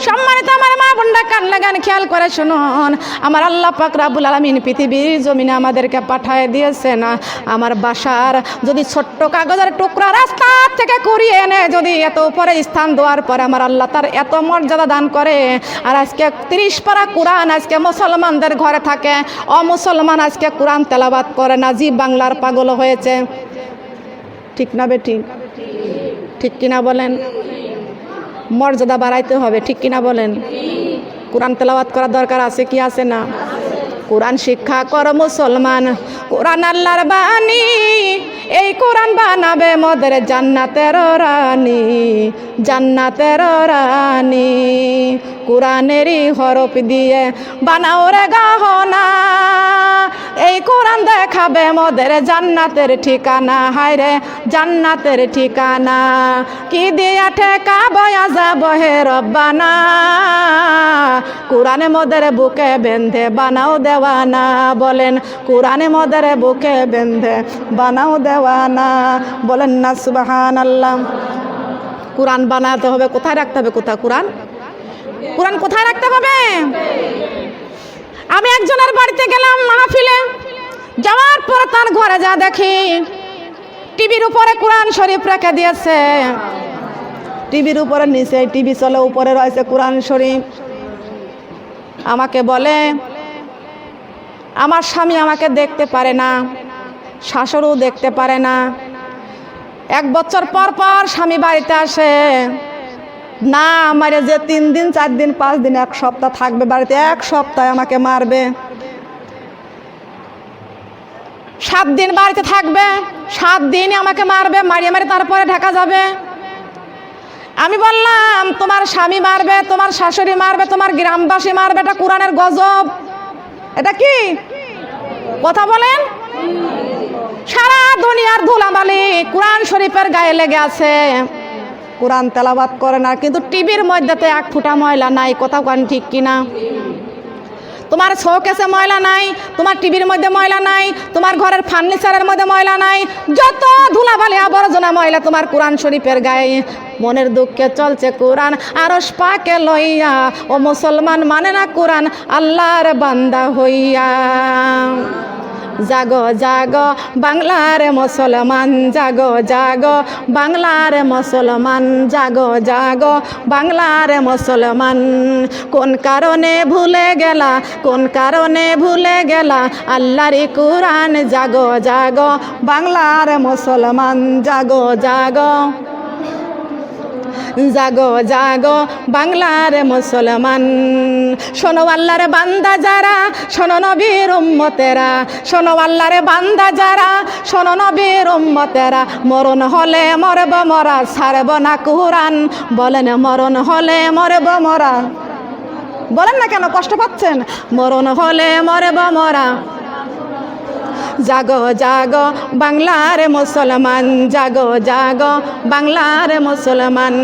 সম্মানিত আমার মা বোনরা, কান লাগান, খেয়াল করে শুনুন। আমার আল্লাহ পাক রব্বুল আলামিন পৃথিবীর জমিনে আমাদেরকে পাঠিয়ে দিয়েছেন আমার বাসার যদি ছোট্ট কাগজের টুকরা রাস্তা থেকে কুড়িয়ে এনে যদি এত উপরে স্থান দেওয়ার পরে আমার আল্লাহ তার এত মর্যাদা দান করে। আর আজকে 30 পারা কোরআন আজকে মুসলমানদের ঘরে থাকে, অমুসলমান আজকে কোরআন তেলাওয়াত করে না, জি বাংলার পাগল হয়েছে। ঠিক না বেটি? ঠিক কিনা বলেন? মর্যাদা বাড়াইতে হবে, ঠিক কিনা বলেন? কোরআন তেলাওয়াত করার দরকার আছে কি আছে না? কোরআন শিক্ষা কর মুসলমান, কোরআন আল্লাহর বাণী, এই কোরআন বানাবে মোদের জান্নাতের রানী, জান্নাতের রানী। কোরআনেরই হরফ দিয়ে বানাও রে গহনা, এই কোরআন দেখাবে মোদের জান্নাতের ঠিকানা। হায় রে জান্নাতের ঠিকানা, কি দিয়া ঠেকাবো আযাব হে রব্বানা, কোরআনে মোদের বুকে বেঁধে বানাও দেওয়ানা। বলেন কোরআনে মোদের বুকে বেঁধে বানাও দেওয়ানা। বলেন না সুবহানাল্লাহ। কোরআন বানাতে হবে, কোথায় রাখতে হবে? কোথায় কোরআন? কোরআন কোথায় রাখতে হবে? আমি একজনের বাড়িতে গেলাম মাহফিলে, যাওয়ার পর তার ঘরে যা দেখি টিভির উপরে কোরআন শরীফ রেখে দিয়েছে। টিভির উপরে নিচে টিভি চলে, উপরে রয়েছে কোরআন শরীফ। আমাকে বলে আমার স্বামী আমাকে দেখতে পারে না, শাশুড়িও দেখতে পারে না। 1 বছর পর পর স্বামী বাড়িতে আসে না, আমারে যে 3 দিন 4 দিন 5 দিন 1 সপ্তাহ থাকবে বাড়িতে, 1 সপ্তাহে আমাকে মারবে। 7 দিন বাড়িতে থাকবে, 7 দিনই আমাকে মারবে, মারিয়ে মারি তারপরে ঢাকা যাবে। আমি বললাম তোমার স্বামী মারবে, তোমার শাশুড়ি মারবে, তোমার গ্রামবাসী মারবে, এটা কোরআনের গজব। এটা কি কথা বলেন? সারা দুনিয়ার ধুলাবালি কোরআন শরীফের গায়ে লেগে আছে, কোরআন তেলাওয়াত করে না, কিন্তু টিভির মধ্যেতে 1 ফোঁটা ময়লা নাই। কথা কোন ঠিক কিনা? তোমার শোকেসে ময়লা নাই, তোমার টিভির মধ্যে ময়লা নাই, তোমার ঘরের ফার্নিচারের মধ্যে ময়লা নাই, যত ধুলাবালি আবর্জনা ময়লা তোমার কোরআন শরীফের গায়ে। মনের দুঃখে চলছে কোরআন আরশ পাকে লইয়া, ও মুসলমান মানে না কোরআন আল্লাহর বান্দা হইয়া। জাগো জাগো বাংলার মুসলমান, জাগো জাগো বাংলার মুসলমান, জাগো জাগো বাংলার মুসলমান। কোন কারণে ভুলে গেলা, কোন কারণে ভুলে গেলা আল্লাহর কোরআন, জাগো জাগো বাংলার মুসলমান, জাগো জাগো, জাগো জাগো বাংলার মুসলমান। শোনো আল্লাহর বান্দা যারা, শোনো নবীর উম্মতেরা, শোনো আল্লাহর বান্দা যারা, শোনো নবীর উম্মতেরা। মরণ হলে মরব মরা, ছাড়ব না কোরআন। বলেন মরণ হলে মরব মরা। বলেন না কেন, কষ্ট পাচ্ছেন? মরণ হলে মরব মরা। জাগো জাগো বাংলার মুসলমান, জাগো জাগো বাংলার মুসলমান।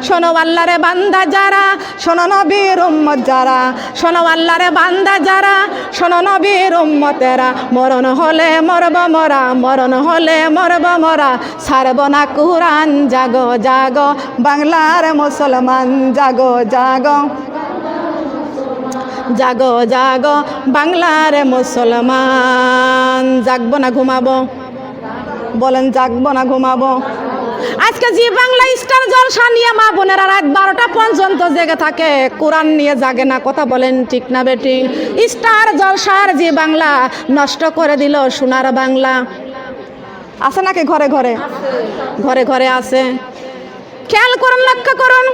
শোনো আল্লাহর বান্দা যারা, শোনো নবীর উম্মত যারা, শোনো আল্লাহর বান্দা যারা, শোনো নবীর উম্মতেরা। মরণ হলে মরব মরা, মরণ হলে মরব মরা, ছাড়ব না কোরআন। জাগো জাগো বাংলার মুসলমান, জাগো জাগো, জাগো জাগো বাংলার মুসলমান। জাগবো না ঘুমাবো? বলেন জাগবো না ঘুমাবো? আজকে জি বাংলা স্টার জলসা নিয়ে মা বোনেরা রাত 12টা পর্যন্ত জেগে থাকে, কোরআন নিয়ে জাগে না। কথা বলেন ঠিক না বেটি? স্টার জলসার জি বাংলা নষ্ট করে দিল সোনার বাংলা। আছে নাকি ঘরে ঘরে? ঘরে ঘরে আছে। খেয়াল করুন, লক্ষ্য করুন।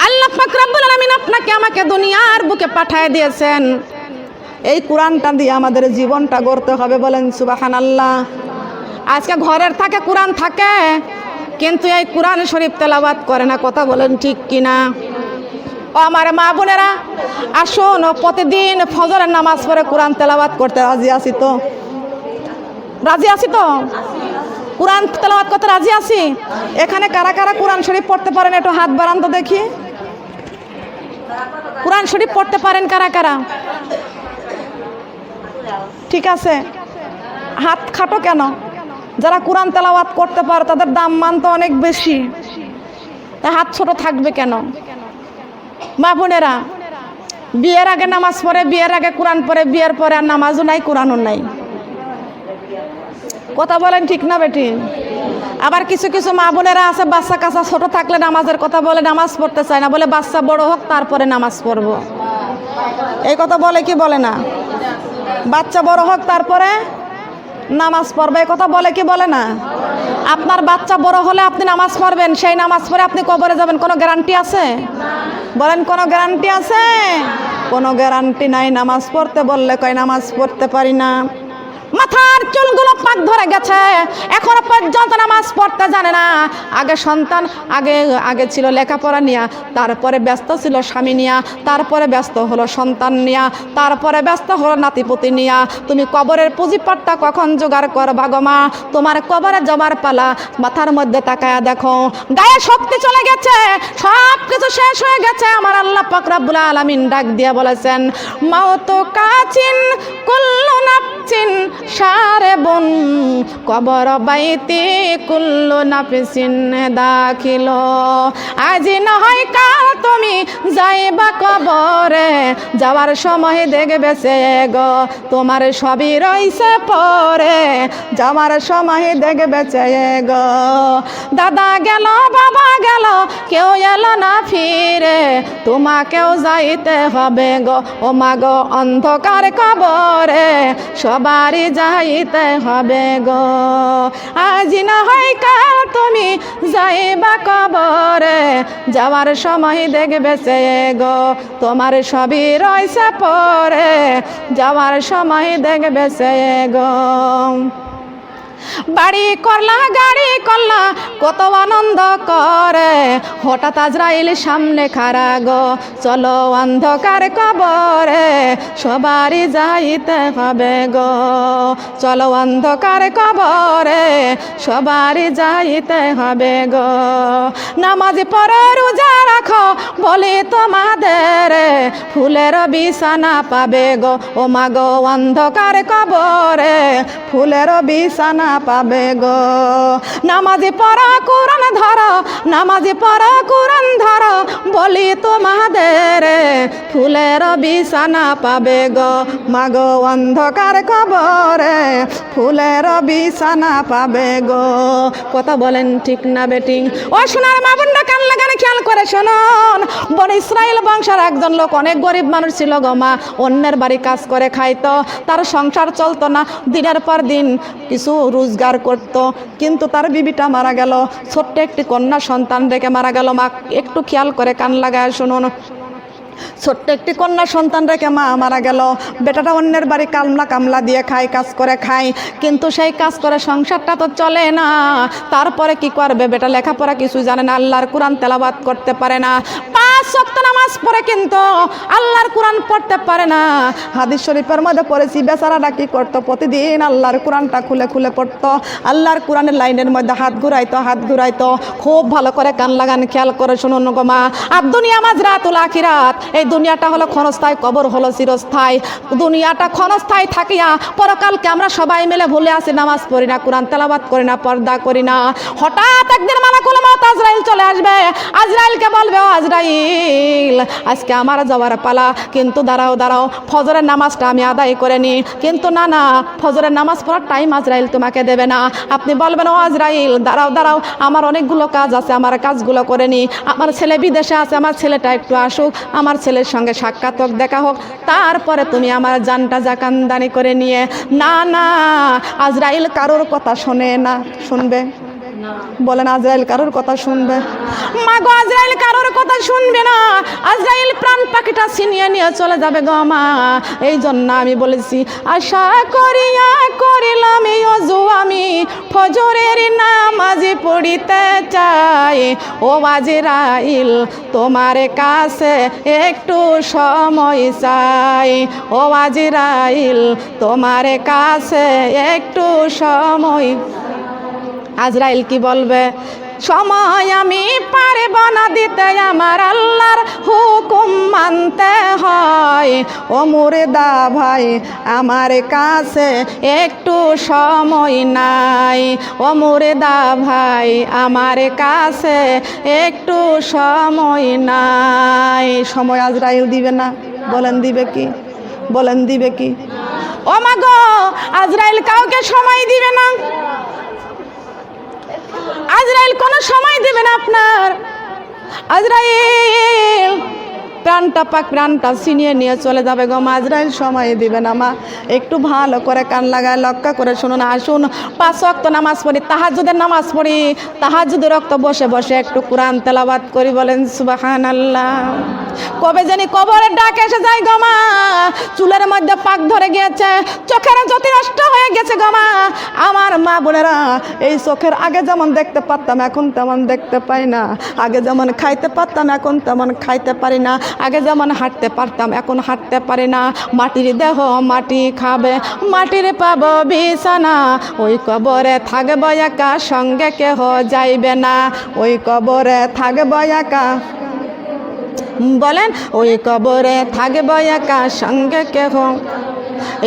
আল্লাহ পাক রব্বুল আলামিন আপনাকে আমাকে দুনিয়ার বুকে পাঠিয়ে দিয়েছেন, এই কোরআনটা দিয়ে আমাদের জীবনটা গড়তে হবে। বলেন সুবহানাল্লাহ। আজকে ঘরের থাকে কোরআন থাকে, কিন্তু এই কোরআন শরীফ তেলাওয়াত করে না। কথা বলেন ঠিক কিনা? ও আমার মা বোনেরা, আসুন প্রতিদিন ফজরের নামাজ পড়ে কোরআন তেলাওয়াত করতে রাজি আছি তো? রাজি আছি তো? কোরআন তেলাওয়াত করতে রাজি আছি? এখানে কারা কারা কোরআন শরীফ পড়তে পারেন একটু হাত বাড়ান তো দেখি। কোরআন শরীফ পড়তে পারেন কারা কারা? ঠিক আছে, হাত খাটো কেন? যারা কোরআন তেলাওয়াত করতে পারে তাদের দাম মান তো অনেক বেশি। তা হাত ছোট থাকবে কেন? মা বোনেরা, বিয়ের আগে নামাজ পড়ে, বিয়ের আগে কোরআন পড়ে, বিয়ের পরে আর নামাজও নাই, কোরআনও নাই। কথা বলেন ঠিক না বেটি? আবার কিছু কিছু মা বোনেরা আছে বাচ্চা কাচ্চা ছোট থাকলে নামাজের কথা বলে, নামাজ পড়তে চায় না, বলে বাচ্চা বড় হোক তারপরে নামাজ পড়বো। এই কথা বলে কি বলে না? বাচ্চা বড় হোক তারপরে নামাজ পড়বে, এই কথা বলে কি বলে না? আপনার বাচ্চা বড় হলে আপনি নামাজ পড়বেন, সেই নামাজ পড়ে আপনি কবরে যাবেন, কোনো গ্যারান্টি আছে? বলেন কোনো গ্যারান্টি আছে? কোনো গ্যারান্টি নাই। নামাজ পড়তে বললে কয় নামাজ পড়তে পারি না। মাথার চুলগুলো পাক ধরে গেছে, এখনো পর্যন্ত নামাজ পড়তে জানে না। আগে সন্তান, আগে ছিল লেখাপড়া নিয়ে, তারপরে ব্যস্ত ছিল স্বামী নিয়ে, তারপরে ব্যস্ত হলো সন্তান নিয়ে, তারপরে ব্যস্ত হলো নাতিপুতি নিয়ে। তুমি কবরের পুঁজিপাটটা কখন জোগাড় করবা গো মা? তোমার কবরে জমার পালা। মাথার মধ্যে তাকায়া দেখো, গায়ে শক্তি চলে গেছে, সব কিছু শেষ হয়ে গেছে। আমার আল্লাহ পাক রব্বুল আলামিন ডাক দিয়ে বলেছেন, মাউত কাচিন কুল্লু নাফসিন সারে বন কবর বাইতে কুল্লু নাফসিন দাখিল। আজি না হয় কাল তুমি যাইবা কবরে, যাওয়ার সময় দেখবে সে গো তোমার সবই রইছে পরে, যাওয়ার সময় দেখবে সে গো। দাদা গেল, বাবা গেল, কেউ এলো না ফিরে, তোমাকেও যাইতে হবে গো ও মা গো অন্ধকার কবরে, সবারই যাইতে হবে গো। আজ না হয় কাল তুমি যাইবা কবরে, যাওয়ার সময় দেখবে সে গো তোমার সবই রইছে পরে, যাওয়ার সময় দেখবে সে গো। বাড়ি করলা, গাড়ি করলা, কত আনন্দ করে, হঠাৎ আজরাইল সামনে খাড়া গো, চলো অন্ধকার কবরে, সবারই যাইতে হবে গো, চলো অন্ধকার কবরে, সবারই যাইতে হবে গো। নামাজ পড়ো, রোজা রাখো, বলি তোমাদের, ফুলের বিছানা পাবে গো ও মা গো অন্ধকার কবরে, ফুলের বিছানা পাবে গো। নামাজি পড়া কোরআন ধরো, নামাজি পড়া কোরআন ধরো, বলি তোমাদের, ফুলের বিছানা পাবে গো মা গো অন্ধকার কবরে, ফুলের বিছানা পাবে গো। কথা বলেন ঠিক না বেটিং? ও সোনার মা বোনরা কান লাগানে খেয়াল করে শুনুন। বনি ইসরাইল বংশের একজন লোক অনেক গরিব মানুষ ছিল গো মা, অন্যের বাড়ি কাজ করে খাইতো, তার সংসার চলতো না, দিনের পর দিন কিছু রোজগার করত, কিন্তু তার বিবিটা মারা গেল, ছোট্ট একটি কন্যা সন্তান রেখে মারা গেল। মা একটু খেয়াল করে কান লাগায় শুনুন, ছোট্ট একটি কন্যা সন্তান রেখে মা মারা গেল। বেটাটা অন্যের বাড়ি কামলা দিয়ে খায়, কাজ করে খায়, কিন্তু সেই কাজ করে সংসারটা তো চলে না। তারপরে কি করবে? বেটা লেখাপড়া কিছুই জানে না, আল্লাহর কোরআন তেলাওয়াত করতে পারে না, 5 ওয়াক্ত নামাজ পড়ে কিন্তু আল্লাহর কোরআন পড়তে পারে না। হাদিস শরীফের মধ্যে পড়েছি, বেচারাটা কি করতো? প্রতিদিন আল্লাহর কোরআনটা খুলে খুলে পড়তো, আল্লাহর কোরআনের লাইনের মধ্যে হাত ঘুরাইতো। খুব ভালো করে কান লাগান, খেয়াল করে শুনুন গো মা। আর দুনিয়া মাজরাতুল আখিরাত, এই দুনিয়াটা হলো ক্ষণস্থায়ী, কবর হলো চিরস্থায়ী। দুনিয়াটা ক্ষণস্থায়ী থাকিয়া পরকালকে আমরা সবাই মিলে ভুলে আসি, নামাজ পড়ি না, কোরআন তেলাওয়াত করি না, পর্দা করি না। হঠাৎ একদিন মালাকুল মউত আজরাইল চলে আসবে, আজরাইলকে বলবে, ও আজরাইল আজকে আমার যাওয়ার পালা, কিন্তু দাঁড়াও ফজরের নামাজটা আমি আদায় করে নিই। কিন্তু না, ফজরের নামাজ পড়ার টাইম আজরাইল তোমাকে দেবে না। আপনি বলবেন, ও আজরাইল দাঁড়াও, আমার অনেকগুলো কাজ আছে, আমার কাজগুলো করে নিই, আমার ছেলে বিদেশে আছে, আমার ছেলেটা একটু আসুক, আমার ছেলের সঙ্গে সাক্ষাৎ হোক, দেখা হোক, তারপরে তুমি আমার জানটা জাকানদানি করে নিয়ে। না, আজরাইল কারোর কথা শোনে না। শুনবে? বলেন, আজরাইল কারোর কথা শুনবে? মা গো, আজরাইল কারোর কথা শুনবে না। আজরাইল প্রাণ পাখিটা ছিনিয়ে নিয়ে চলে যাবে গো মা। এই জন্য আমি বলেছি, আশা করিয়া করিলাম এই অজু, আমি ফজরের নামাজ পড়িতে চাই। ও আজরাইল তোমার কাছে একটু সময় চাই, ও আজরাইল তোমার কাছে একটু সময়। আজরাইল কি বলবে? সময় আমি পারব না দিতে, আমার আল্লাহর হুকুম মানতে হয়। ও মুর্দা ভাই আমার কাছে একটু সময় নাই, ও মুর্দা ভাই আমার কাছে একটু সময় নাই। সময় আজরাইল দিবে না? বলেন দিবে কি? বলেন দিবে কি? ও মা গো, আজরাইল কাউকে সময় দিবে না। আজরাইল কোনো সময় দিবে না আপনার। আজরাইল প্রাণটা ছিনিয়ে নিয়ে চলে যাবে গো মা। আজরাইল সময় দিবে না মা। একটু ভালো করে কান লাগায় লক্ষ্য করে শুনুন। আসুন 5 ওয়াক্ত নামাজ পড়ি, তাহাজ্জুদের নামাজ পড়ি, তাহাজ্জুদের ওয়াক্ত বসে বসে একটু কোরআন তেলাওয়াত করি। বলেন সুবহানাল্লাহ। কবে জানি কবরের ডাক এসে যায় গো মা। চুলের মধ্যে পাক ধরে গিয়েছে, চোখের জ্যোতি নষ্ট হয়ে গেছে গো মা। আমার মা বোনেরা, এই চোখের আগে যেমন দেখতে পারতাম এখন তেমন দেখতে পাই না। আগে যেমন খাইতে পারতাম এখন তেমন খাইতে পারি না। আগে যেমন হাঁটতে পারতাম এখন হাঁটতে পারি না। মাটির দেহ মাটি খাবে, মাটির পাবো বিছানা। ওই কবরে থাকবো একা, সঙ্গে কেহ যাইবে না। ওই কবরে থাকবো একা, বলেন ওই কবরে থাকবো একা, সঙ্গে কেহ।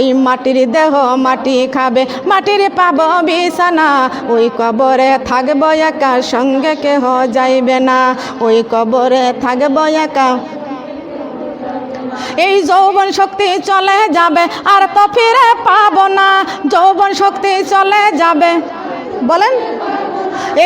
এই মাটির দেহ মাটি খাবে, মাটির পাবো বিছানা। ওই কবরে থাকবো একা, সঙ্গে কেহ যাইবে না। ওই কবরে থাকবো একা। এই যৌবন শক্তি চলে যাবে, আর তো ফিরে পাবো না। যৌবন শক্তি চলে যাবে, বলেন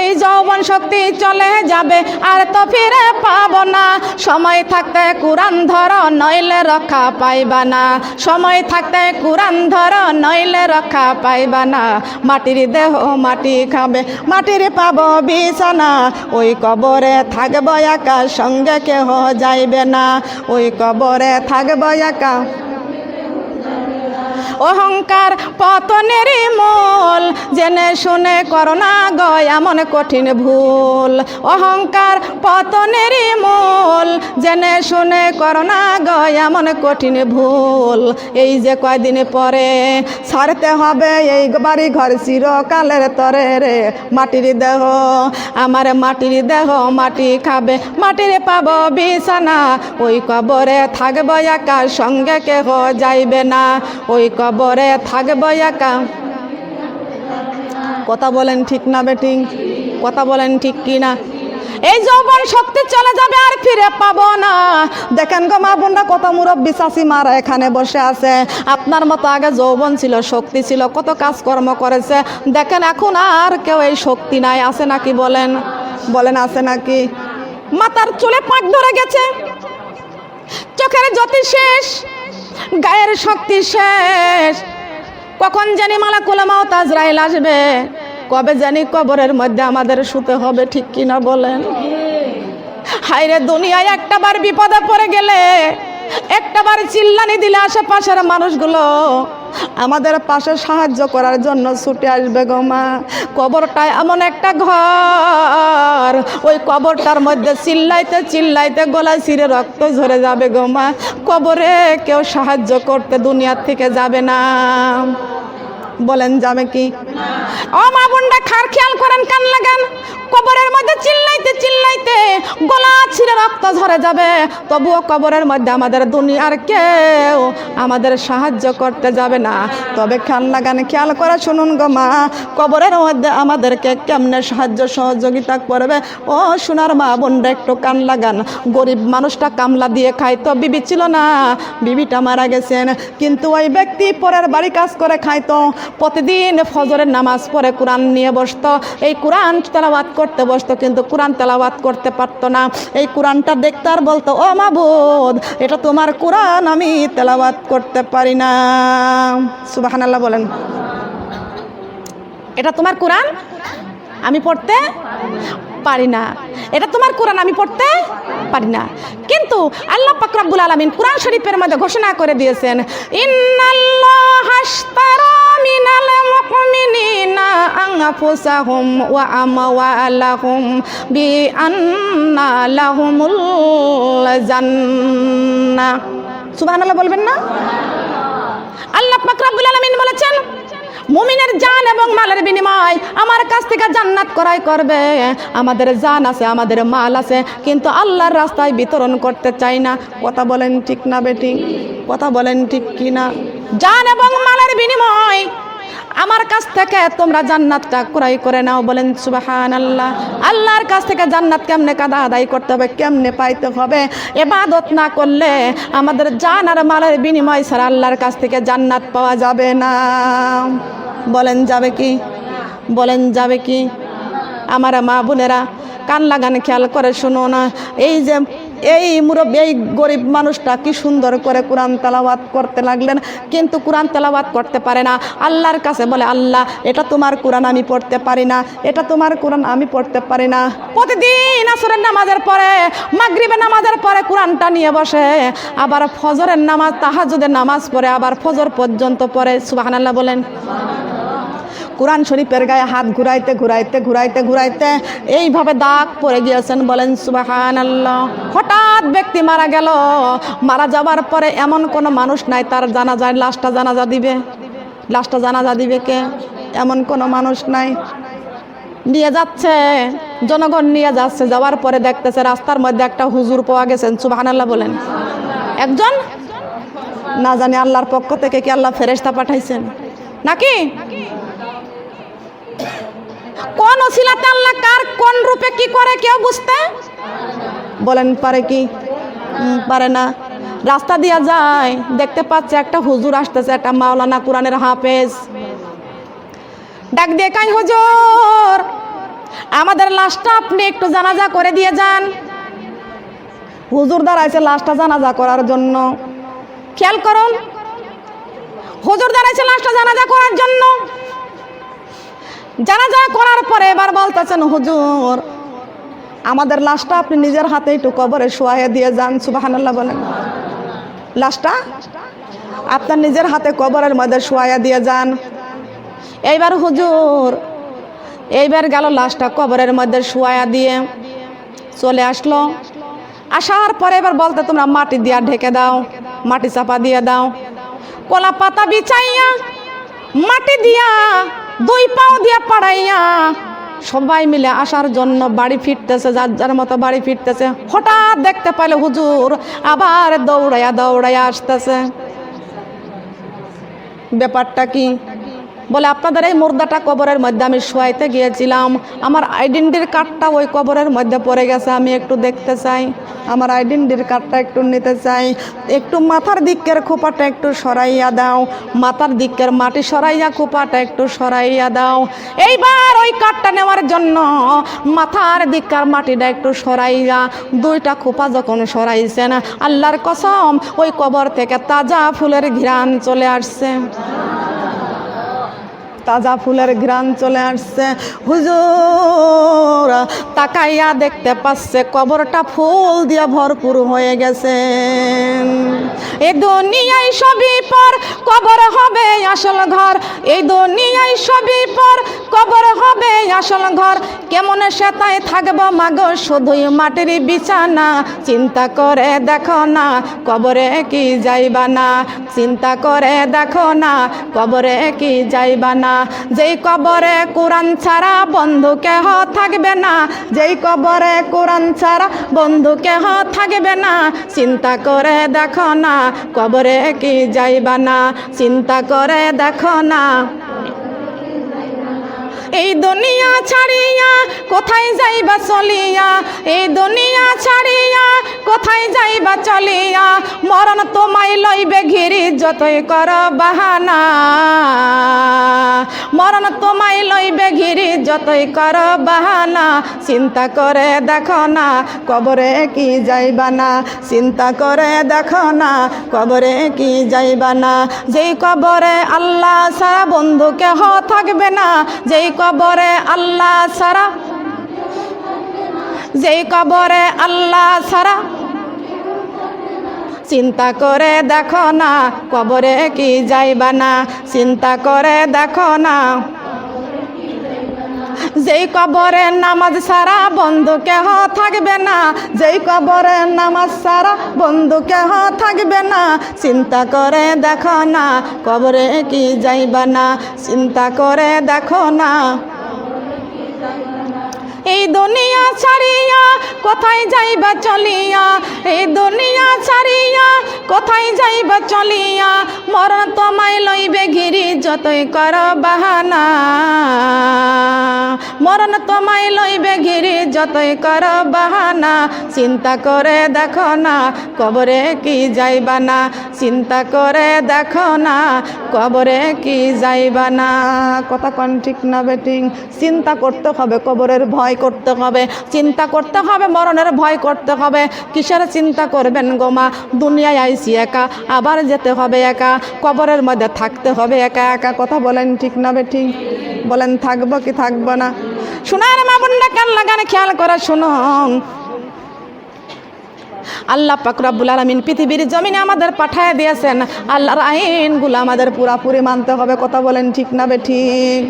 এই যৌবন শক্তি চলে যাবে, আর তো ফিরে পাবো না। সময় থাকতে কোরআন ধরো, নইলে রক্ষা পাইবা না। সময় থাকতে কোরআন ধরো, নইলে রক্ষা পাইবা না। মাটির দেহ মাটি খাবে, মাটির পাবো বিছানা। ওই কবরে থাকবো একা, সঙ্গে কেহ যাইবে না। ওই কবরে থাকবো একা। অহংকার পতনেরই মূল, জেনে শুনে করো না গো এমন কঠিন ভুল। অহংকার পতনেরই মূল, জেনে শুনে করো না গো এমন কঠিন ভুল। এই যে কয়দিন পরে ছাড়তে হবে এই বাড়ি ঘর চিরকালের তরে রে। মাটির দেহ আমার মাটির দেহ মাটি খাবে, মাটির পাবো বিছানা। ওই কবরে থাকবো একা, সঙ্গে কেহ যাইবে না। ওই কবরে থাকবো একা। কথা বলেন ঠিক না বেঠিক? কথা বলেন ঠিক কি না? এই যৌবন শক্তি চলে যাবে, আর ফিরে পাবো না। দেখেন গো মা বোনরা, কত মুরব্বী চাচি মারা এখানে বসে আছে। আপনার মতো আগে যৌবন ছিল, শক্তি ছিল, কত কাজকর্ম করেছে। দেখেন এখন আর কেউ এই শক্তি নাই। আছে নাকি বলেন? বলেন আছে নাকি? মাথার চুলে পাক ধরে গেছে, চোখের জ্যোতি শেষ, গায়ের শক্তি শেষ। কখন জানি মালাকুল মউত আজরাইল আসবে, কবে জানি কবরের মধ্যে আমাদের শুতে হবে। ঠিক কিনা বলেন? হায়রে দুনিয়ায় একটাবার বিপদে পড়ে গেলে, একটাবার চিল্লানি দিলে আশেপাশের মানুষগুলো আমাদের পাশে সাহায্য করার জন্য ছুটে আসবে গো মা। কবরটায় এমন একটা ঘর, ওই কবরটার মধ্যে চিল্লাইতে চিল্লাইতে গলায় ছিঁড়ে রক্ত ঝরে যাবে গো মা। কবরে কেউ সাহায্য করতে দুনিয়ার থেকে যাবে না। বলেন যাবে কি? ও মা বোনরা, খেয়াল করেন, কান লাগান। কবরের মধ্যে চিল্লাইতে চিল্লাইতে গলা ছিঁড়ে রক্ত ঝরে যাবে, তবুও কবরের মধ্যে আমাদের দুনিয়ার কেউ আমাদের সাহায্য করতে যাবে না। তবে খেয়াল লাগান, খেয়াল করে শুনুন গো মা, কবরের মধ্যে আমাদেরকে কেমনে সাহায্য সহযোগিতা করবে। ও সোনার মা বোনরা, একটু কান লাগান। গরিব মানুষটা কামলা দিয়ে খাইতো, বিবি ছিল না, বিবিটা মারা গেছেন। কিন্তু ওই ব্যক্তি পরের বাড়ি কাজ করে খাইতো। প্রতিদিন ফজরের নামাজ পড়ে কোরআন নিয়ে বসতো, এই কোরআন তেলাওয়াত করতে বসতো, কিন্তু কোরআন তেলাওয়াত করতে পারতো না। এই কোরআনটা দেখতে আর বলতো, ও মাবুদ এটা তোমার কোরআন, আমি তেলাওয়াত করতে পারি না। সুবহানাল্লাহ বলেন। এটা তোমার কোরআন, আমি পড়তে পারি না। এটা তোমার কোরআন, আমি পড়তে পারি না। কিন্তু আল্লাহ পাক রব্বুল আলামিন কোরআন শরীফের মধ্যে ঘোষণা করে দিয়েছেন, ইন্নাল্লাহা আশতারা মিনাল মুমিনিনা আনফুসাহুম ওয়া আমওয়ালাহুম বিআন্না লাহুমুল জান্নাহ। সুবহানাল্লাহ বলবেন না? আল্লাহ পাক রব্বুল আলামিন বলেছেন, মুমিনের জান এবং মালের বিনিময় আমার কাছ থেকে জান্নাত ক্রয় করবে। আমাদের জান আছে, আমাদের মাল আছে, কিন্তু আল্লাহর রাস্তায় বিতরণ করতে চাই না। কথা বলেন ঠিক না বেটি? কথা বলেন ঠিক কি না? জান এবং মালের বিনিময় আমার কাছ থেকে তোমরা জান্নাতটা ক্রয় করে নাও। বলেন সুবহানাল্লাহ। আল্লাহর কাছ থেকে জান্নাত কেমনে কাদা আদায় করতে হবে, কেমনে পাইতে হবে? ইবাদত না করলে আমাদের জান আর মালের বিনিময় ছাড়া আল্লাহর কাছ থেকে জান্নাত পাওয়া যাবে না। বলেন যাবে কি? বলেন যাবে কি? আমার মা বোনেরা কান লাগান, খেয়াল করে শুনো না। এই মুরব্বী, এই গরিব মানুষটা কি সুন্দর করে কোরআন তেলাওয়াত করতে লাগলেন, কিন্তু কোরআন তেলাওয়াত করতে পারে না। আল্লাহর কাছে বলে, আল্লাহ এটা তোমার কোরআন, আমি পড়তে পারি না, এটা তোমার কোরআন, আমি পড়তে পারি না। প্রতিদিন আসরের নামাজের পরে, মাগরিবের নামাজের পরে কোরআনটা নিয়ে বসে, আবার ফজরের নামাজ, তাহাজ্জুদের নামাজ পড়ে, আবার ফজর পর্যন্ত পড়ে। সুবহানাল্লাহ বলেন। কোরআন শরীফের গায়ে হাত ঘুরাইতে ঘুরাইতে ঘুরাইতে ঘুরাইতে এইভাবে দাগ পড়ে গিয়েছেন। বলেন সুবহানাল্লাহ। হঠাৎ ব্যক্তি মারা গেল, মারা যাওয়ার পরে এমন কোনো মানুষ নাই তার জানাজায় লাশটা জানাজা দিবে। লাশটা জানাজা দিবে কে? এমন কোনো মানুষ নাই। নিয়ে যাচ্ছে, জনগণ নিয়ে যাচ্ছে, যাওয়ার পরে দেখতেছে রাস্তার মধ্যে একটা হুজুর পাওয়া গেছেন। সুবহানাল্লাহ বলেন। একজন, না জানি আল্লাহর পক্ষ থেকে কি আল্লাহ ফেরেশতা পাঠাইছেন নাকি? কোন ওসিলাতে আল্লাহ কার কোন রূপে কি করে কেউ বুঝতে বলেন পারে কি? পারে না। রাস্তা দিয়া যায়, দেখতে পাচ্ছে একটা হুজুর আসতেছে, একটা মাওলানা কোরআনের হাফেজ। ডাক দিয়ে কয়, হুজুর আমাদের লাশটা আপনি একটু জানাজা করে দিয়ে যান। হুজুর দাঁড়াইছে লাশটা জানাজা করার জন্য। খেয়াল করুন, হুজুর দাঁড়াইছে লাশটা জানাজা করার জন্য। জানাজা করার পরে এবার বলতেছেন, হুজুর আমাদের লাশটা আপনি নিজের হাতে একটু কবরে শোয়াইয়া দিয়ে যান। সুবহানাল্লাহ বলেন। লাশটা আপনার নিজের হাতে কবরের মধ্যে শোয়াইয়া দিয়ে যান। এইবার হুজুর এইবার গেল, লাশটা কবরের মধ্যে শোয়াইয়া দিয়ে চলে আসলো। আসার পরে এবার বলতে, তোমরা মাটি দিয়া ঢেকে দাও, মাটি চাপা দিয়ে দাও। কলা পাতা বিছাইয়া মাটি দিয়া দুই পাও দিয়া পাড়াইয়া সবাই মিলে আসার জন্য বাড়ি ফিরতেছে, যার যার মতো বাড়ি ফিরতেছে। হঠাৎ দেখতে পাইলে হুজুর আবার দৌড়াইয়া দৌড়াইয়া আসতেছে। ব্যাপারটা কি? বলে, আপনাদের এই মুর্দাটা কবরের মধ্যে আমি শোয়াইতে গিয়েছিলাম, আমার আইডেন্টির কার্ডটা ওই কবরের মধ্যে পড়ে গেছে, আমি একটু দেখতে চাই, আমার আইডেন্টির কার্ডটা একটু নিতে চাই। একটু মাথার দিকের খোপাটা একটু সরাইয়া দাও, মাথার দিকের মাটি সরাইয়া খোপাটা একটু সরাইয়া দাও। এইবার ওই কার্ডটা নেওয়ার জন্য মাথার দিকের মাটিটা একটু সরাইয়া দুইটা খোপা যখন সরাইছেন, আল্লাহর কসম ওই কবর থেকে তাজা ফুলের ঘ্রাণ চলে আসছে। তাজা ফুলের ঘ্রাণ চলে আসছে। হুজুর তাকাইয়া দেখতে পাচ্ছে কবরটা ফুল দিয়ে ভরপুর হয়ে গেছে। এই দুনিয়ায় সবই পর, কবর হবে আসল ঘর। এই দুনিয়ায় সবই পর, কবর হবে আসল ঘর। কেমন সেটাই থাকবো মাগো শুধুই মাটির বিছানা। চিন্তা করে দেখো না কবরে কি যাইবা না, চিন্তা করে দেখো না কবরে কি যাইবা না। যেই কবরে কোরআন ছাড়া বন্ধু কেহ থাকবে না, যেই কবরে কোরআন ছাড়া বন্ধু কেহ থাকবে না। চিন্তা করে দেখো না কবরে কি যাইবা না, চিন্তা করে দেখো না। এই দুনিয়া ছাড়িয়া কোথায় যাইবা চলিয়া, এই দুনিয়া ছাড়িয়া কোথায় যাইবা চলিয়া। মরণ তোমায় লইবে ঘিরি যতই কর বাহানা, মরণ তোমায় লইবে ঘিরি যতই কর বাহানা। চিন্তা করে দেখো না কবরে কি যাইবা না, চিন্তা করে দেখো না কবরে কি যাইবা না। যেই কবরে আল্লাহ ছাড়া বন্ধু কেহ থাকবে না, যেই কবরে আল্লাহ ছাড়া, যেই কবরে আল্লাহ ছাড়া। চিন্তা করে দেখো না কবরে কি যাইবা না, চিন্তা করে দেখো না। যেই কবরে নামাজ সারা বন্ধু কেহ থাকবে না, যেই কবরে নামাজ সারা বন্ধু কেহ থাকবে না, চিন্তা করে দেখো না কবরে কি যাইবা না, চিন্তা করে দেখো না। এই দুনিয়া ছাড়িয়া কোথায় যাইবা চলিয়া, এই দুনিয়া ছাড়িয়া কোথায় যাইবা চলিয়া, মরণ তোমায় লইবে ঘিরি যতই কর বাহানা, মরণ তোমায় লইবে ঘিরি যতই কর বাহানা, চিন্তা করে দেখো না কবরে কি যাইবা না, চিন্তা করে দেখো না কবরে কি যাইবা না। কথা কোন ঠিক না বেঠিক? চিন্তা করতে হবে, কবরের ভয় করতে হবে, চিন্তা করতে হবে, মরণের ভয় করতে হবে। কিসের চিন্তা করবেন গো মা? দুনিয়ায় আইসি একা, আবার যেতে হবে একা, কবরের মধ্যে থাকতে হবে একা একা। কথা বলেন ঠিক না বেঠিক? বলেন থাকবো কি থাকবো না? শোনার মা বোনরা কান লাগান খেয়াল করে শুনুন, আল্লাহ পাক রব্বুল আলামিন পৃথিবীর জমিনে আমাদের পাঠায় দিয়েছেন, আল্লাহর আইনগুলো আমাদের পুরাপুরি মানতে হবে। কথা বলেন ঠিক না বেঠিক?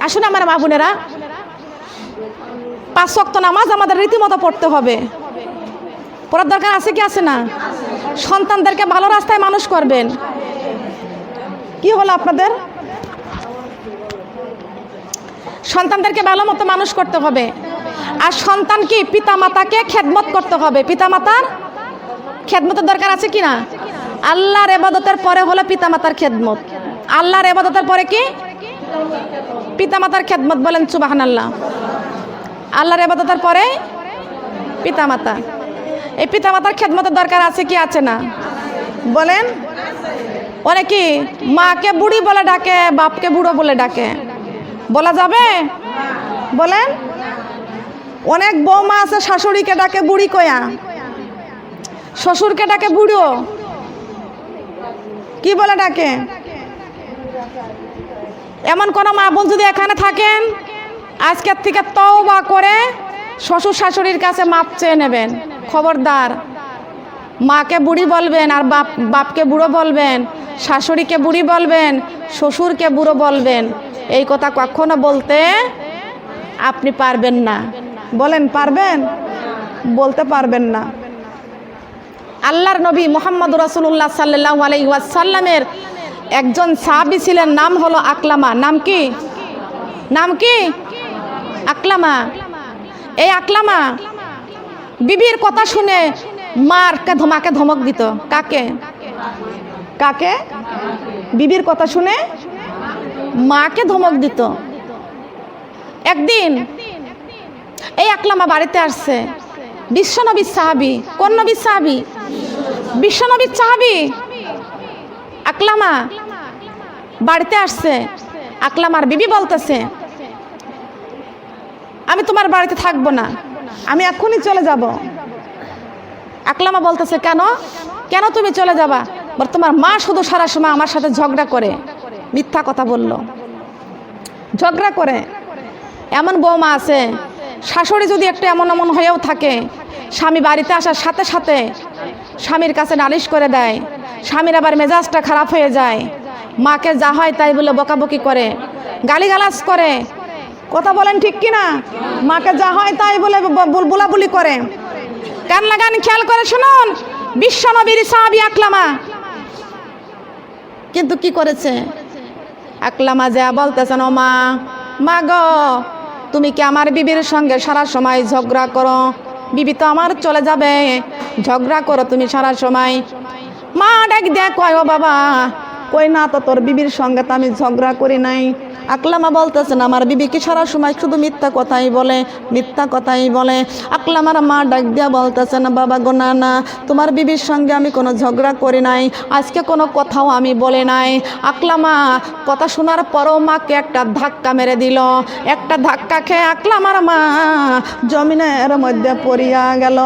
আসুন আমার মা বোনেরা, 5 ওয়াক্ত নামাজ আমাদের রীতিমতো পড়তে হবে। পড়ার দরকার আছে কি আছে না? সন্তানদেরকে ভালো রাস্তায় মানুষ করবেন। কি হলো আপনাদের? সন্তানদেরকে ভালো মতো মানুষ করতে হবে। আর সন্তান কি? পিতা মাতাকে খেদমত করতে হবে। পিতা মাতার খেদমতের দরকার আছে কি না? আল্লাহর ইবাদতের পরে হলো পিতা মাতার খেদমত। আল্লাহর ইবাদতের পরে কি? পিতা মাতার খেদমত। বলেন সুবহানাল্লাহ। আল্লাহর ইবাদতের পরে পিতা মাতা। এই পিতা মাতার খেদমতের দরকার আছে কি আছে না? বলেন। অনেকে মাকে বুড়ি বলে ডাকে, বাপকে বুড়ো বলে ডাকে, বলা যাবে? বলেন। অনেক বৌমা আছে শাশুড়িকে ডাকে বুড়ি কয়া, শ্বশুরকে ডাকে বুড়ো। কি বলে ডাকে? এমন কোন মা বোন যদি এখানে থাকেন, আজকের থেকে তওবা করে শ্বশুর শাশুড়ির কাছে মাপ চেয়ে নেবেন। খবরদার, মাকে বুড়ি বলবেন আর বাপকে বুড়ো বলবেন, শাশুড়িকে বুড়ি বলবেন, শ্বশুরকে বুড়ো বলবেন, এই কথা কখনো বলতে আপনি পারবেন না। বলেন পারবেন? বলতে পারবেন না। আল্লাহর নবী মুহাম্মদ রাসূলুল্লাহ সাল্লাল্লাহু আলাইহি ওয়াসাল্লামের একজন সাহাবী ছিলেন, নাম হলো আকলামা। নাম কি? নাম কি? আকলামা। এই আকলামা বিবির কথা শুনে মাকে ধমক দিত। কাকে? কাকে? বিবির কথা শুনে মাকে ধমক দিত। একদিন এই আকলামা বাড়িতে আসছে, বিশ্বনবীর সাহাবী। কোন নবীর সাহাবী? বিশ্বনবীর সাহাবী। আকলামা বাড়িতে আসছে। আকলামার বিবি বলতেছে, আমি তোমার বাড়িতে থাকবো না, আমি এখনই চলে যাব। আকলামা বলতেছে, কেন? কেন তুমি চলে যাবা? বল, তোমার মা শুধু সারা সময় আমার সাথে ঝগড়া করে। মিথ্যা কথা বলল, ঝগড়া করে। এমন বৌমা আছে, শাশুড়ি যদি একটু এমন এমন হয়েও থাকে, স্বামী বাড়িতে আসার সাথে সাথে স্বামীর কাছে নালিশ করে দেয়। স্বামীর আবার মেজাজটা খারাপ হয়ে যায়, মাকে যা হয় তাই বলে বকাবকি করে, গালিগালাজ করে। কথা বলেন ঠিক কিনা? মাকে যা হয় তাই বলে বুলাবুলি করে। কান লাগান খেয়াল করে শুনুন, বিশ্বনবীর সাহাবী আকলামা কিন্তু কি করেছে? আকলামা যা বলতেছেন, ও মা, মা গো, তুমি কি আমার বিবির সঙ্গে সারা সময় ঝগড়া করো? বিবি তো আমার চলে যাবে, ঝগড়া করো তুমি সারা সময়। মা ডাক দেখ, কয় ও বাবা, কই না তো, তোর বিবির সঙ্গে তো আমি ঝগড়া করি নাই। আকলামা বলতেছেন, আমার বিবি কি সারা সময় শুধু মিথ্যা কথাই বলে, মিথ্যা কথাই বলে। আকলামার মা ডাক দিয়া বলতেছেন, বাবা গো, না না, তোমার বিবির সঙ্গে আমি কোনো ঝগড়া করি নাই, আজকে কোনো কথাও আমি বলে নাই। আকলামা কথা শোনার পরও মাকে একটা ধাক্কা মেরে দিল। একটা ধাক্কা খেয়ে আকলামার মা জমিনের মধ্যে পড়িয়া গেল।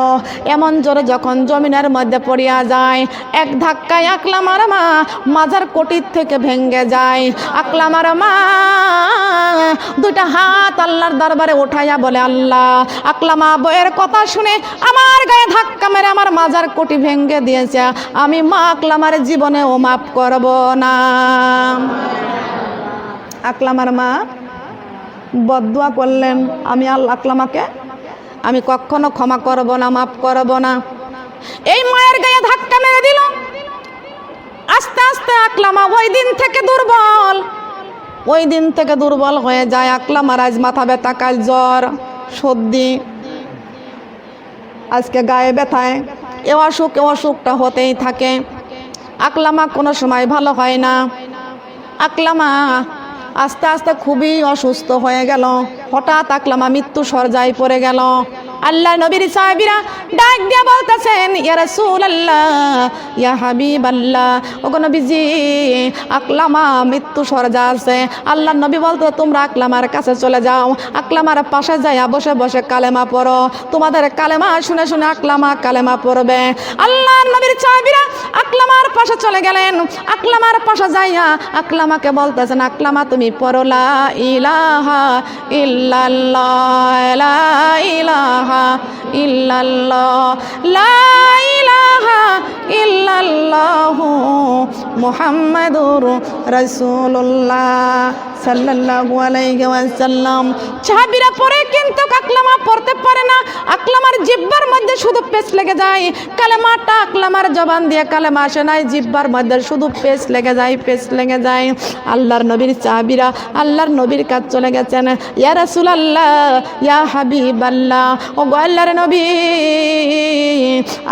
এমন জোরে যখন জমিনের মধ্যে পড়িয়া যায়, এক ধাক্কায় আকলামার মা মাজার কোটির থেকে ভেঙ্গে যায়। আকলামার মা দুইটা হাত আল্লাহর দরবারে উঠাইয়া বলে, আল্লাহ, আকলামা বইয়ের কথা শুনে আমার গায়ে ধাক্কা মেরে আমার মাজার কোটি ভেঙ্গে দিয়েছে, আমি মা আকলামার জীবনেও মাফ করব না। আকলামার মা বদদুয়া করলেন, আমি আল্লাহ আকলামাকে আমি কখনো ক্ষমা করব না, মাফ করব না। এই মায়ের গায়ে ধাক্কা মেরে দিল। আস্তে আস্তে আকলামা ওই দিন থেকে দুর্বল হয়ে যায়। আকলামার আজ মাথা ব্যথা, কাল জ্বর, সর্দি, আজকে গায়ে ব্যথায় এ অসুখটা হতেই থাকে। আকলামা কোনো সময় ভালো হয় না। আকলামা আস্তে আস্তে খুবই অসুস্থ হয়ে গেল। হঠাৎ আকলামা মৃত্যু সজ্জায় পড়ে গেল। আল্লাহ নবীর সাহাবীরা ডাক দিয়ে বলতেছেন, ইয়া রাসূলুল্লাহ, ইয়া হাবিবাল্লাহ, ওগো নবীজি, আকলামা মৃত্যু সজ্জা আছে। আল্লাহ নবী বলতো, তোমরা আকলামার কাছে চলে যাও, আকলামার পাশে যাইয়া বসে বসে কালেমা পড়ো, তোমাদের কালেমা শুনে শুনে আকলামা কালেমা পড়বে। আল্লাহর নবীর সাহাবীরা আকলামার পাশে চলে গেলেন। আকলামার পাশে যাইয়া আকলামাকে বলতেছেন, আকলামা তুমি পড়ো লা ইলাহা ইল্লাল্লাহ, লা ইলাহা ইল্লাল্লাহ, লা ইলাহা ইল্লাল্লাহু মুহাম্মাদুর রাসূলুল্লাহ সাল্লাল্লাহু আলাইহি ওয়াসাল্লাম। সাহাবীরা পড়ে কিন্তু আকলামা পড়তে পারে না। আকলামার জিহ্বার মধ্যে শুধু পেচ লেগে যায়। কালেমাটা আকলামার জবান দিয়ে কালেমা আসে নাই, জিহ্বার মধ্যে শুধু পেচ লেগে যায়। আল্লাহর নবীর সাহাবীরা আল্লাহর নবীর কাছে চলে গেছেন, ইয়া রাসূলুল্লাহ, ইয়া হাবিবাল্লাহ, ও গো আল্লাহর নবী,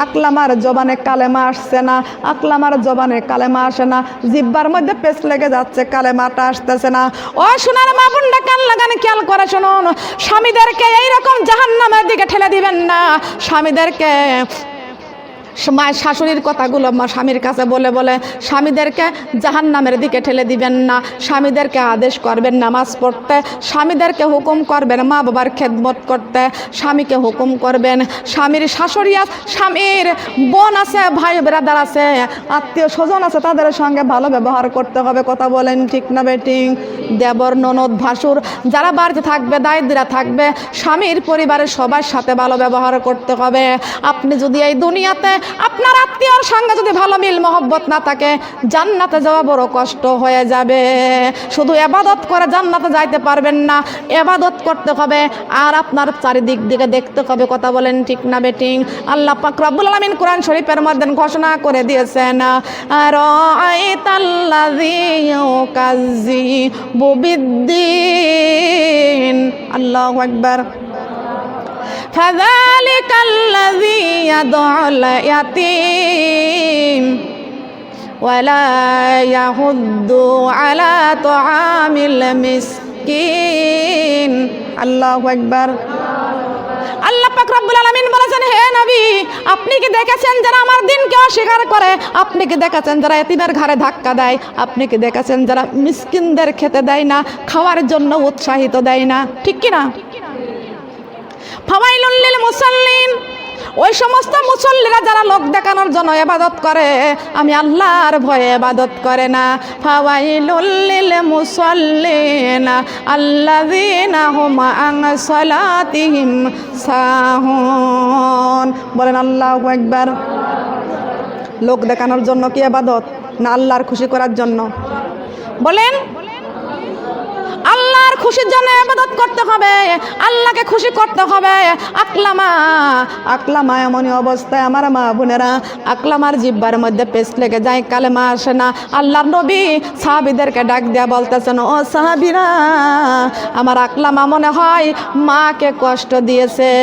আকলামার জবানে কালেমা আসছে না, আকলামার জবানে কালেমা আসে না, জিহ্বার মধ্যে পেচ লেগে যাচ্ছে, কালেমাটা আসতেছে না। ও সোনার মা বোনরা, কান লাগান, খেয়াল করে শুনুন, স্বামীদেরকে এইরকম জাহান্নামের দিকে ঠেলে দিবেন না। স্বামীদেরকে মায়ের শাশুড়ির কথাগুলো স্বামীর কাছে বলে বলে স্বামীদেরকে জাহান্নামের দিকে ঠেলে দিবেন না। স্বামীদেরকে আদেশ করবেন নামাজ পড়তে, স্বামীদেরকে হুকুম করবেন মা বাবার খেদমত করতে, স্বামীকে হুকুম করবেন। স্বামীর শাশুড়ি আছে, স্বামীর বোন আছে, ভাই ব্রাদার আছে, আত্মীয় স্বজন আছে, তাদের সঙ্গে ভালো ব্যবহার করতে হবে। কথা বলেন ঠিক না বেঠিক? দেবর, ননদ, ভাসুর যারা বাড়িতে থাকবে, দায়িত্বরা থাকবে, স্বামীর পরিবারের সবার সাথে ভালো ব্যবহার করতে হবে। আপনি যদি এই দুনিয়াতে আপনার আত্মীয়র সঙ্গে যদি ভালো মিল মহব্বত না থাকে, জান্নাতে যাওয়া বড় কষ্ট হয়ে যাবে। শুধু ইবাদত করে জান্নাতে যাইতে পারবেন না, ইবাদত করতে হবে আর আপনার চারিদিক দিকে দেখতে হবে। কথা বলেন ঠিক না বেঠিক? আল্লাহ পাক রব্বুল আলামিন কোরআন শরীফের মধ্যে ঘোষণা করে দিয়েছেন, রাআইতাল্লাযী ইউকাযযিবু বিদ্দীন। আল্লাহু আকবার। فذلك الذي يدعو اليتيم ولا يحض على طعام المسكين। আল্লাহু আকবার। আল্লাহ পাক রব্বুল আলামিন বলেছেন, হে নবী, আপনি কি দেখেছেন যারা আমার দিনকে অস্বীকার করে? আপনি কি দেখেছেন যারা এতিমের ঘাড়ে ধাক্কা দেয়? আপনি কি দেখেছেন যারা মিসকিনদের খেতে দেয় না, খাওয়ার জন্য উৎসাহিত দেয় না? ঠিক কি না? ফাওয়াইলুল লিল মুসাল্লিন, ওই সমস্ত মুসল্লিরা যারা লোক দেখানোর জন্য ইবাদত করে, আমি আল্লাহর ভয়ে ইবাদত করে না। ফাওয়াইলুল লিল মুসাল্লিন আল্লাযীনা হুম আন সালাতিহিম সাহুন। বলেন আল্লাহু আকবার। লোক দেখানোর জন্য কি ইবাদত, না আল্লাহর খুশি করার জন্য? বলেন। আল্লাহর খুশির জন্য ইবাদত করতে হবে, আল্লাহকে খুশি করতে হবে। আকলামা এমনই অবস্থায় আমার মা বোনেরা, আকলামার জিহ্বার মধ্যে পেস্ট লেগে যায়, কালেমা আসে না। আল্লাহর নবী সাহাবীদেরকে ডাক দেয়া বলতেছেন, ও সাহাবীরা, আমার আকলামা মনে হয় মাকে কষ্ট দিয়েছে।